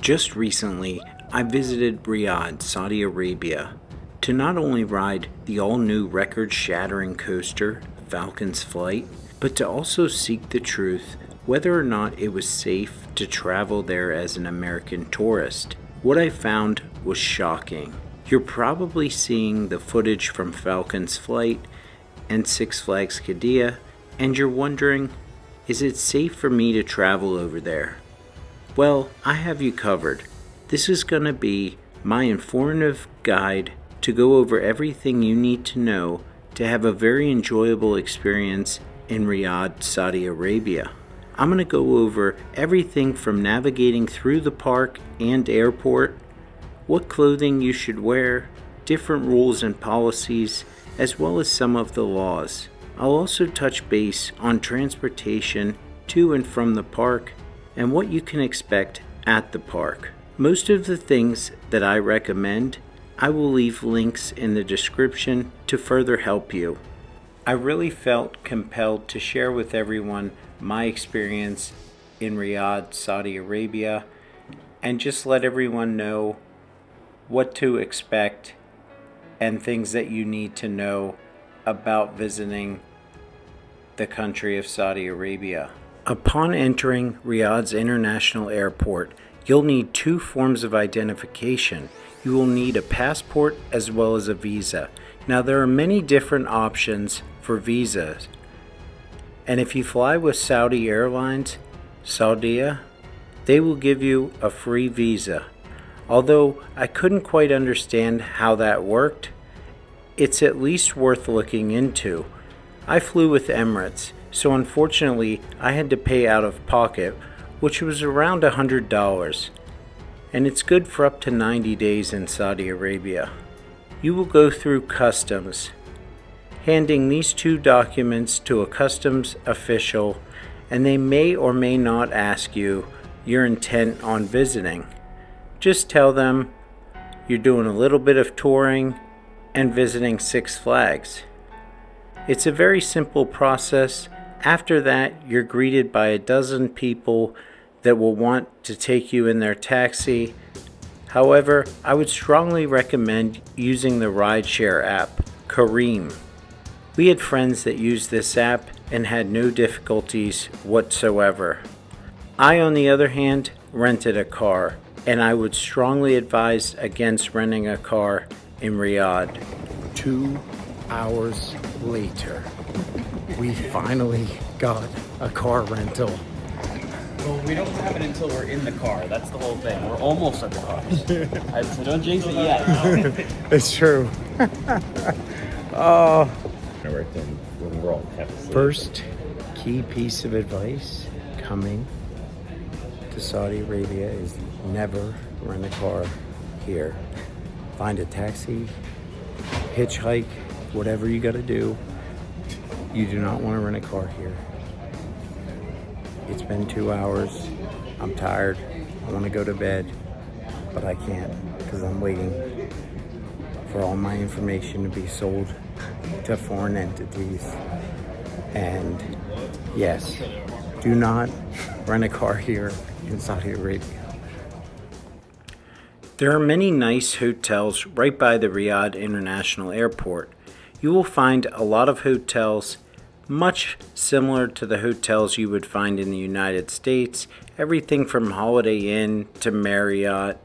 Just recently, I visited Riyadh, Saudi Arabia, to not only ride the all-new record-shattering coaster, Falcon's flight, but to also seek the truth whether or not it was safe to travel there as an American tourist. What I found was shocking. You're probably seeing the footage from Falcon's flight and Six Flags Qiddiya, and you're wondering, is it safe for me to travel over there? Well, I have you covered. This is going to be my informative guide to go over everything you need to know to have a very enjoyable experience in Riyadh, Saudi Arabia. I'm going to go over everything from navigating through the park and airport, what clothing you should wear, different rules and policies, as well as some of the laws. I'll also touch base on transportation to and from the park and what you can expect at the park. Most of the things that I recommend, I will leave links in the description to further help you. I really felt compelled to share with everyone my experience in Riyadh, Saudi Arabia, and just let everyone know what to expect and things that you need to know about visiting the country of Saudi Arabia. Upon entering Riyadh's International Airport, you'll need two forms of identification. You will need a passport as well as a visa. Now there are many different options for visas. And if you fly with Saudi Airlines, Saudia, they will give you a free visa. Although I couldn't quite understand how that worked, it's at least worth looking into. I flew with Emirates, so unfortunately I had to pay out of pocket, which was around $100, and it's good for up to 90 days in Saudi Arabia. You will go through customs, handing these two documents to a customs official, and they may or may not ask you your intent on visiting. Just tell them you're doing a little bit of touring and visiting Six Flags. It's a very simple process. After that, you're greeted by a dozen people that will want to take you in their taxi. However, I would strongly recommend using the rideshare app, Kareem. We had friends that used this app and had no difficulties whatsoever. I, on the other hand, rented a car, and I would strongly advise against renting a car in Riyadh. 2 hours later, we finally got a car rental. Well, we don't have it until we're in the car. That's the whole thing. We're almost at the car. So don't jinx it yet. It's true. Oh. First key piece of advice coming to Saudi Arabia is never rent a car here. Find a taxi, hitchhike, whatever you got to do. You do not want to rent a car here. It's been 2 hours. I'm tired. I want to go to bed, but I can't because I'm waiting for all my information to be sold to foreign entities. And yes, do not rent a car here in Saudi Arabia. There are many nice hotels right by the Riyadh International Airport. You will find a lot of hotels much similar to the hotels you would find in the United States, everything from Holiday Inn to Marriott.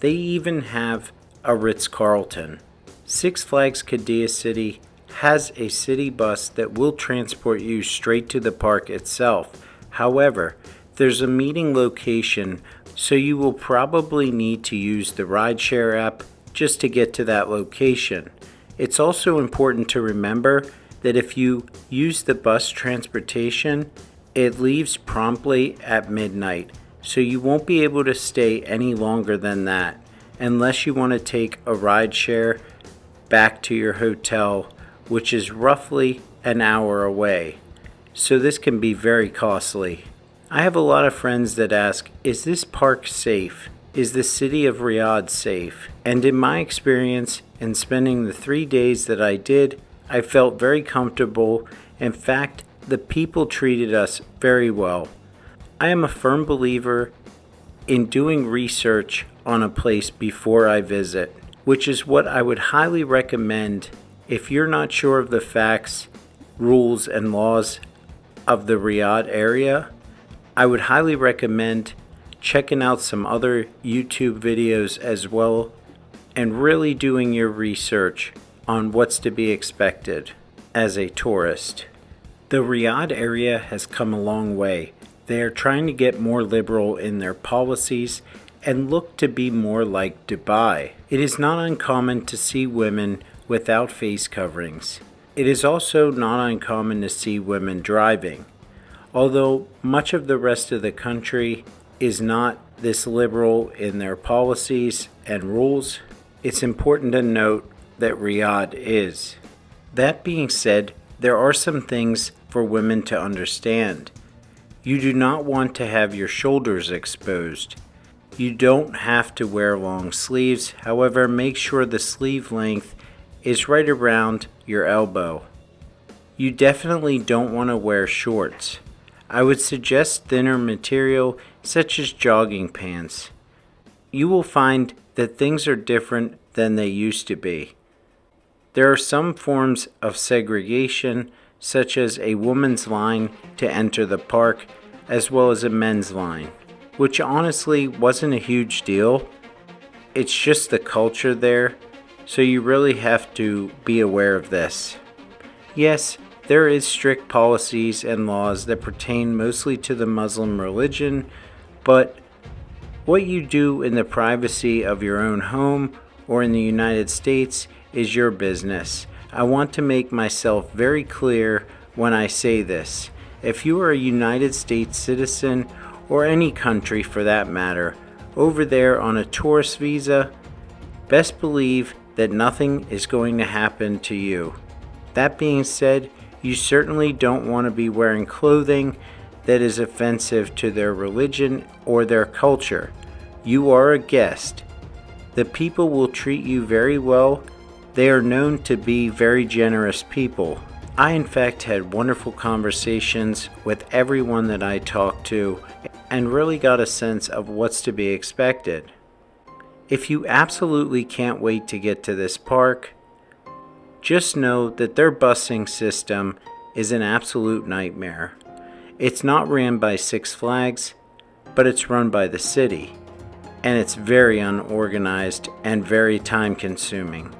They even have a Ritz-Carlton. Six Flags Qiddiya City has a city bus that will transport you straight to the park itself. However, there's a meeting location, so you will probably need to use the rideshare app just to get to that location. It's also important to remember that if you use the bus transportation, it leaves promptly at midnight, so you won't be able to stay any longer than that unless you want to take a rideshare back to your hotel, which is roughly an hour away. So this can be very costly. I have a lot of friends that ask, is this park safe? Is the city of Riyadh safe? And in my experience, in spending the 3 days that I did, I felt very comfortable. In fact, the people treated us very well. I am a firm believer in doing research on a place before I visit, which is what I would highly recommend if you're not sure of the facts, rules, and laws of the Riyadh area. I would highly recommend checking out some other YouTube videos as well and really doing your research on what's to be expected as a tourist. The Riyadh area has come a long way. They are trying to get more liberal in their policies and look to be more like Dubai. It is not uncommon to see women without face coverings. It is also not uncommon to see women driving. Although much of the rest of the country is not this liberal in their policies and rules, it's important to note that Riyadh is. That being said, there are some things for women to understand. You do not want to have your shoulders exposed. You don't have to wear long sleeves, however, make sure the sleeve length is right around your elbow. You definitely don't want to wear shorts. I would suggest thinner material such as jogging pants. You will find that things are different than they used to be. There are some forms of segregation, such as a woman's line to enter the park, as well as a men's line, which honestly wasn't a huge deal. It's just the culture there, so you really have to be aware of this. Yes, there is strict policies and laws that pertain mostly to the Muslim religion, but what you do in the privacy of your own home or in the United States is your business. I want to make myself very clear when I say this. If you are a United States citizen, or any country for that matter, over there on a tourist visa, best believe that nothing is going to happen to you. That being said, you certainly don't want to be wearing clothing that is offensive to their religion or their culture. You are a guest. The people will treat you very well. They are known to be very generous people. I in fact had wonderful conversations with everyone that I talked to and really got a sense of what's to be expected. If you absolutely can't wait to get to this park, just know that their busing system is an absolute nightmare. It's not ran by Six Flags, but it's run by the city, and it's very unorganized and very time consuming.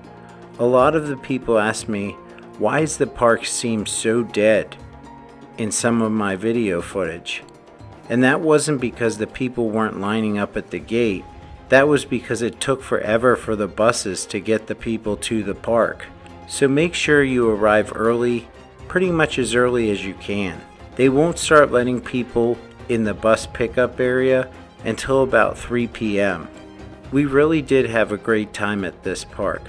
A lot of the people ask me, why does the park seem so dead in some of my video footage? And that wasn't because the people weren't lining up at the gate. That was because it took forever for the buses to get the people to the park. So make sure you arrive early, pretty much as early as you can. They won't start letting people in the bus pickup area until about 3 p.m. We really did have a great time at this park.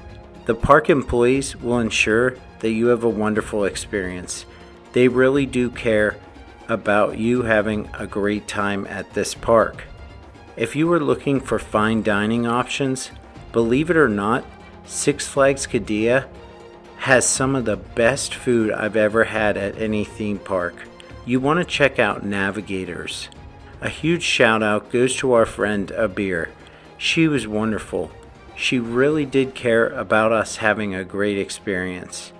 The park employees will ensure that you have a wonderful experience. They really do care about you having a great time at this park. If you are looking for fine dining options, believe it or not, Six Flags Qiddiya has some of the best food I've ever had at any theme park. You want to check out Navigators. A huge shout out goes to our friend Abir. She was wonderful. She really did care about us having a great experience.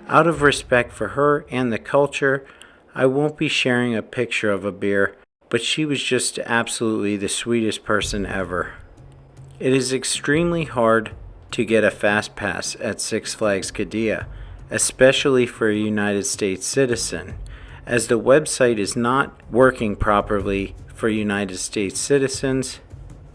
Out of respect for her and the culture, I won't be sharing a picture of Abir, but she was just absolutely the sweetest person ever. It is extremely hard to get a fast pass at Six Flags Qiddiya, especially for a United States citizen, as the website is not working properly for United States citizens.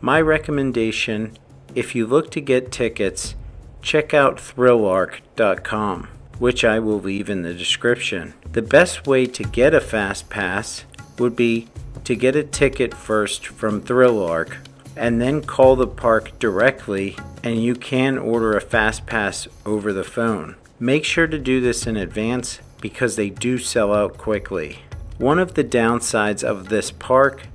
My recommendation, if you look to get tickets, check out thrillarc.com, which I will leave in the description. The best way to get a fast pass would be to get a ticket first from ThrillArc and then call the park directly, and you can order a fast pass over the phone. Make sure to do this in advance because they do sell out quickly. One of the downsides of this park,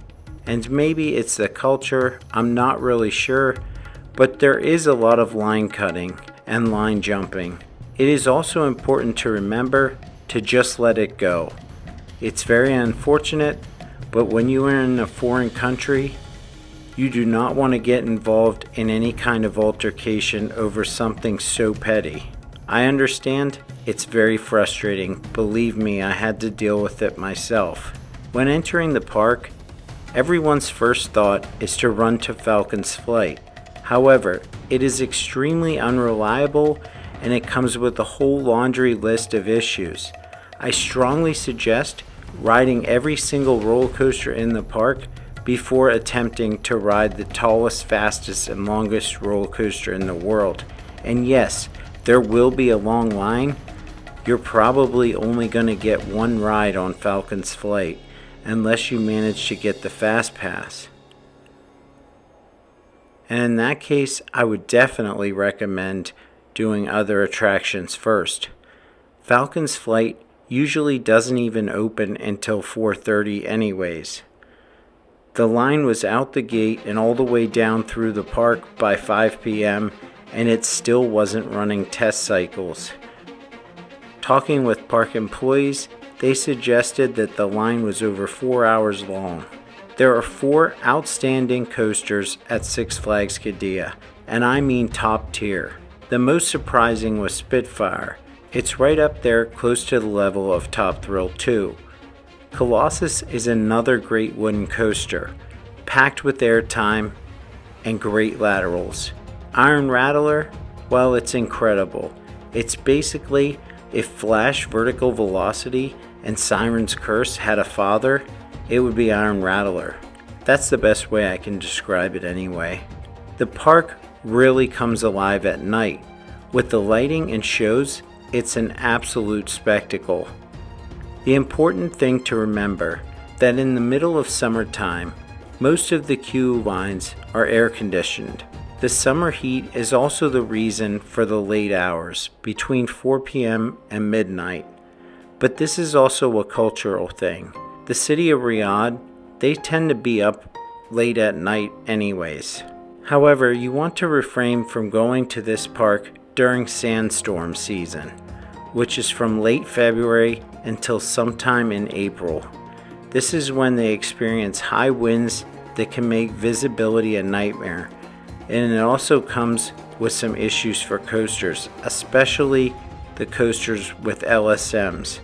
and maybe it's the culture, I'm not really sure, but there is a lot of line cutting and line jumping. It is also important to remember to just let it go. It's very unfortunate, but when you are in a foreign country, You do not want to get involved in any kind of altercation over something so petty. I understand it's very frustrating. Believe me, I had to deal with it myself. When entering the park, everyone's first thought is to run to Falcon's flight. However, it is extremely unreliable and it comes with a whole laundry list of issues. I strongly suggest riding every single roller coaster in the park before attempting to ride the tallest, fastest, and longest roller coaster in the world. And yes, there will be a long line. You're probably only going to get one ride on Falcon's flight, unless you manage to get the fast pass. And in that case, I would definitely recommend doing other attractions first. Falcon's flight usually doesn't even open until 4:30 anyways. The line was out the gate and all the way down through the park by 5 p.m. and it still wasn't running test cycles. Talking with park employees, they suggested that the line was over 4 hours long. There are 4 outstanding coasters at Six Flags Qiddiya, and I mean top tier. The most surprising was Spitfire. It's right up there close to the level of Top Thrill 2. Colossus is another great wooden coaster, packed with airtime and great laterals. Iron Rattler, well, it's incredible. It's basically if Flash Vertical Velocity and Siren's Curse had a father, it would be Iron Rattler. That's the best way I can describe it anyway. The park really comes alive at night. With the lighting and shows, it's an absolute spectacle. The important thing to remember that in the middle of summertime, most of the queue lines are air conditioned. The summer heat is also the reason for the late hours between 4 p.m. and midnight. But this is also a cultural thing. The city of Riyadh, they tend to be up late at night anyways. However, you want to refrain from going to this park during sandstorm season, which is from late February until sometime in April. This is when they experience high winds that can make visibility a nightmare, and it also comes with some issues for coasters, especially the coasters with LSMs.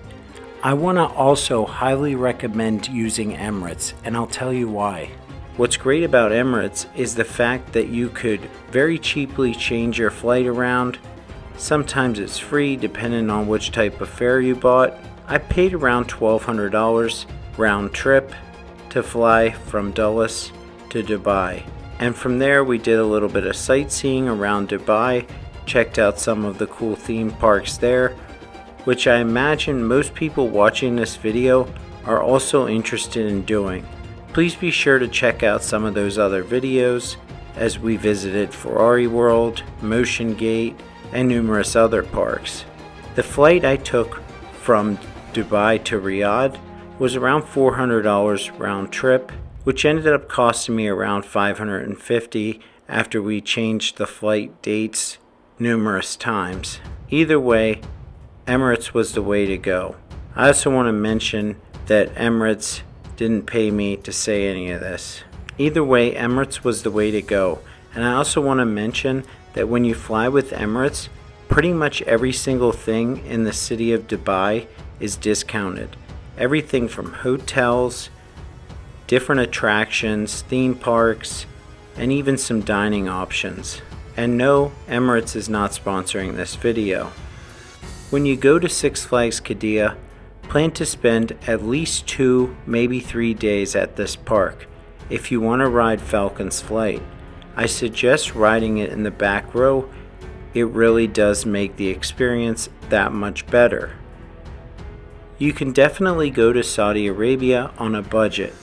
I want to also highly recommend using Emirates, and I'll tell you why. What's great about Emirates is the fact that you could very cheaply change your flight around. Sometimes it's free depending on which type of fare you bought. I paid around $1,200 round trip to fly from Dulles to Dubai. And from there we did a little bit of sightseeing around Dubai, checked out some of the cool theme parks there, which I imagine most people watching this video are also interested in doing. Please be sure to check out some of those other videos as we visited Ferrari World, Motion Gate, and numerous other parks. The flight I took from Dubai to Riyadh was around $400 round trip, which ended up costing me around $550 after we changed the flight dates numerous times. Either way, Emirates was the way to go. I also want to mention that Emirates didn't pay me to say any of this. Either way, Emirates was the way to go. And I also want to mention that when you fly with Emirates, pretty much every single thing in the city of Dubai is discounted. Everything from hotels, different attractions, theme parks, and even some dining options. And no, Emirates is not sponsoring this video. When you go to Six Flags Qiddiya, plan to spend at least 2, maybe 3 days at this park if you want to ride Falcon's flight. I suggest riding it in the back row. It really does make the experience that much better. You can definitely go to Saudi Arabia on a budget.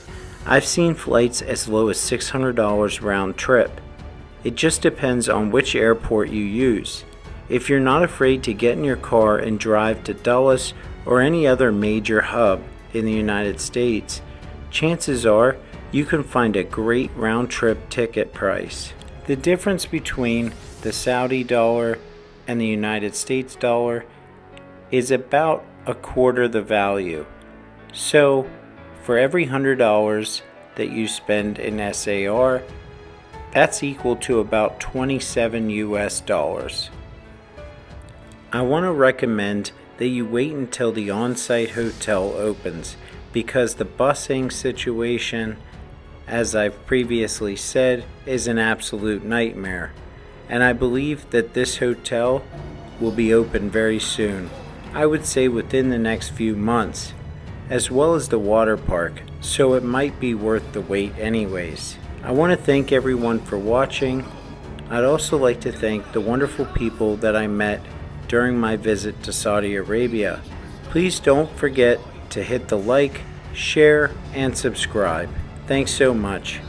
I've seen flights as low as $600 round trip. It just depends on which airport you use. If you're not afraid to get in your car and drive to Dulles or any other major hub in the United States, chances are you can find a great round trip ticket price. The difference between the Saudi dollar and the United States dollar is about a quarter the value. So for every $100 that you spend in SAR, That's equal to about 27 US dollars. I want to recommend that you wait until the on-site hotel opens, because the busing situation, as I've previously said, is an absolute nightmare. And I believe that this hotel will be open very soon. I would say within the next few months, as well as the water park, so it might be worth the wait anyways. I want to thank everyone for watching. I'd also like to thank the wonderful people that I met during my visit to Saudi Arabia. Please don't forget to hit the like, share, and subscribe. Thanks so much.